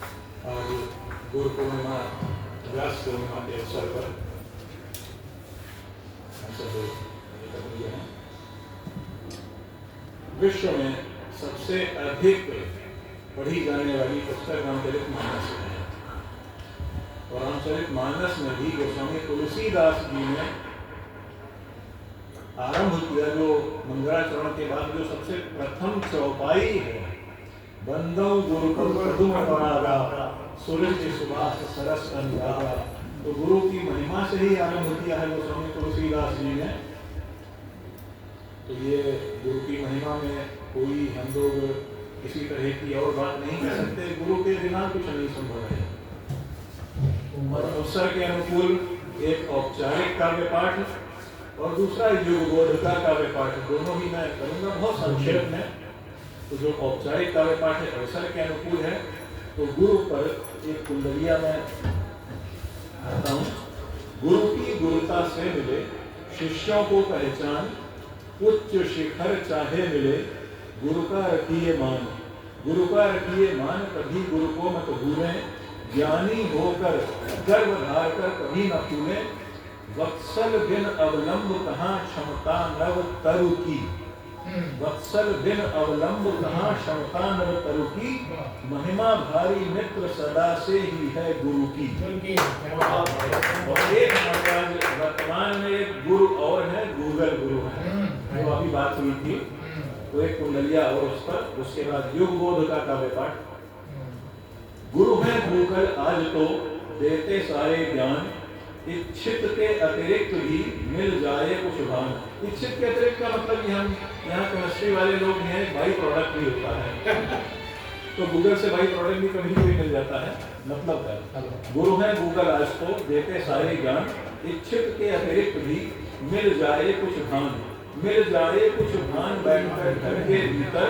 आज गुरु पूर्णिमा व्यास पूर्णिमा के अवसर पर हम सब एकत्रित हैं। विश्व में सबसे अधिक पढ़ी जाने वाली पुस्तक रामचरितमानस है और रामचरितमानस में भी गोस्वामी तुलसीदास जी ने आरंभ किया जो मंगलाचरण के बाद जो सबसे प्रथम चौपाई है, बंदव गुरुकुल प्रदुम परागा सूर्य सुभाष सरस अनुरागा। तो गुरु की महिमा से ही आरंभ किया है गोस्वामी तुलसीदास जी ने। तो ये गुरु की महिमा में कोई हम लोग किसी तरह की और बात नहीं कर सकते। गुरु के बिना कुछ नहीं संभव है। और अवसर के अनुकूल एक औपचारिक काव्य पाठ और दूसरा युगबोध का काव्य पाठ, दोनों ही मैं करूंगा बहुत संक्षेप में। तो जो औपचारिक काव्य पाठ है अवसर के अनुकूल है। तो गुरु पर एक कुंडलिया में आता हूँ। गुरु की गुरुता से मिले शिष्यों को पहचान, उच्च शिखर चाहे मिले गुरु का रखिए मान। गुरु का रखिए मान, कभी गुरु को मत भूलें। ज्ञानी होकर गर्भ धार कर कभी न भूलें। वत्सल बिन अवलंब कहाँ क्षमता नव तरु की। वत्सल बिन अवलंब कहाँ क्षमता नव तरु की। महिमा भारी मित्र सदा से ही है गुरु की। और एक वर्तमान में एक गुरु और है, गूगल गुरु है, जो अभी बात हुई थी। तो एक कुंडलिया और उस पर, उसके बाद युगबोध का काव्य पाठ। गुरु है गूगल आज तो देते सारे ज्ञान। इच्छित के अतिरिक्त भी मिल जाए कुछ भान। इच्छित के अतिरिक्त का मतलब यहाँ केमिस्ट्री वाले लोग हैं, बाई प्रोडक्ट भी होता है। तो गूगल से बाई प्रोडक्ट भी कभी भी मिल जाता है, मतलब है। गुरु है गूगल आज तो देते सारे ज्ञान। इच्छित के अतिरिक्त भी मिल जाए कुछ भान। मिल जाए कुछ भान बैठकर घर के भीतर।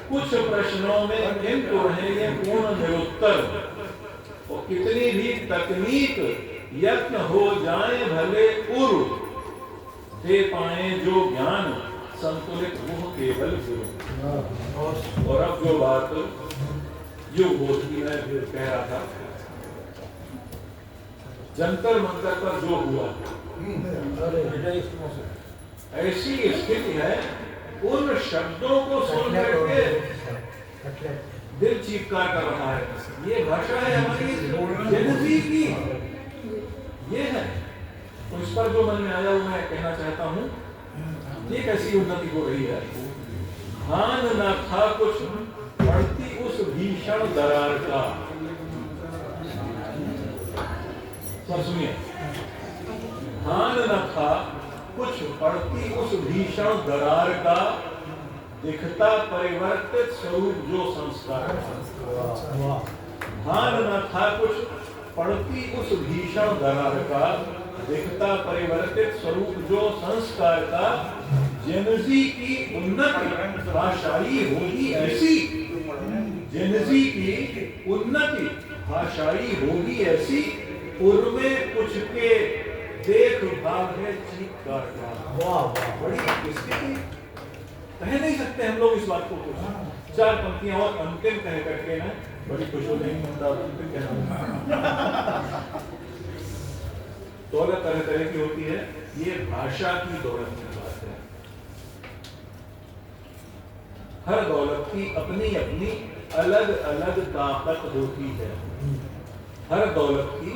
कुछ प्रश्नों में किंतु रहे ये पूर्ण निरुत्तर। और कितनी भी तकनीक यत्न हो जाए भले उर, दे पाए जो ज्ञान संतुलित वो केवल गुरु। और अब जो बात युगबोध की मैं कह रहा था, जंतर मंतर पर जो हुआ, ऐसी स्थिति है उन शब्दों को सुन करके दिल चीत्कार कर रहा है। ये भाषा है हमारी जनजी की, ये है। तो इस पर जो मन में आया वो मैं कहना चाहता हूँ। ये कैसी उन्नति हो रही है। भान न था कुछ पड़ती उस भीषण दरार का। तो सुनिए, भान न था कुछ पड़ती उस भीषण दरार का। दिखता परिवर्तित स्वरूप जो संस्कार। भान न था कुछ पड़ती उस भीषण दरार का। दिखता परिवर्तित स्वरूप जो संस्कार का। जनजी की उन्नति भाषाई होगी ऐसी। जनजी की उन्नति भाषाई होगी ऐसी। उर्मे कुछ के देख भाग है चीत्कार का। वाह, बड़ी स्थिति कह नहीं सकते हम लोग इस बात को। कुछ चार पंक्तियां और अंतिम कह करके ना बड़ी खुश हो जाएंगे। दौलत तरह तरह की होती है, ये भाषा की दौलत की बात है। हर दौलत की अपनी अपनी अलग अलग ताकत होती है। हर दौलत की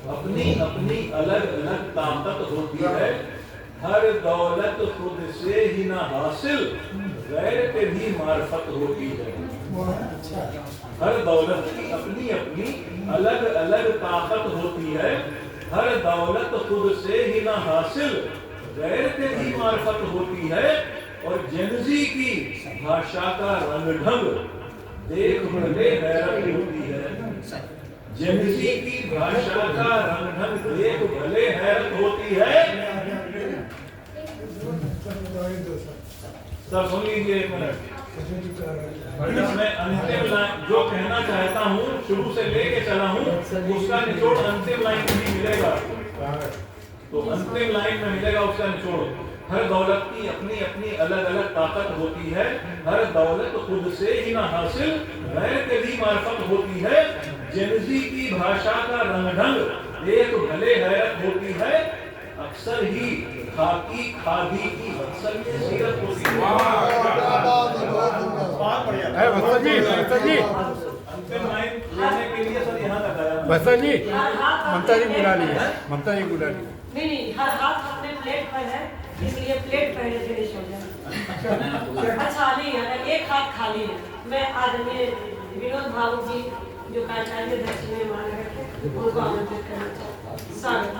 अपनी अपनी अलग अलग ताकत होती है। हर दौलत खुद से ही ना हासिल, गैर के भी मार्फत होती है। हर दौलत की अपनी अपनी अलग अलग ताकत होती है। हर दौलत खुद से ही ना हासिल, गैर के भी मार्फत होती है। और जनजी की भाषा का रंग ढंग देख भले हैरत होती है। जनजी की भाषा का रंग ढंग देख भले हैरत होती है। सब सुन लीजिए एक मिनट। मैं अंतिम लाइन जो कहना चाहता हूँ, शुरू से लेके चला हूँ, उसका निचोड़ अंतिम लाइन में ही मिलेगा। तो अंतिम लाइन में मिलेगा उसका निचोड़। हर दौलत की अपनी अपनी अलग अलग ताकत होती है। हर दौलत खुद से ही ना हासिल, गैर के भी मार्फत होती है। जेनजी की भाषा का रंग ढंग एक भले हैरत होती है, अक्सर ही खाकी खादी की वत्सल्य सीरत होती है। वत्सल जी अंतिम लाइन लेने के लिए सर यहाँ लगाया। वत्सल जी ममता जी बुला ली है, ममता जी बुला ली। नहीं, हर हाथ अपने प्लेट पर है, इसलिए प्लेट पहले फिनिश हो जाए। अच्छा नहीं, अगर एक हाथ खाली है, मैं आदरणीय विनोद भाऊ जी जो कार्यालय अध्यक्ष में मान रखे उनको आमंत्रित करना चाहता हूँ। स्वागत।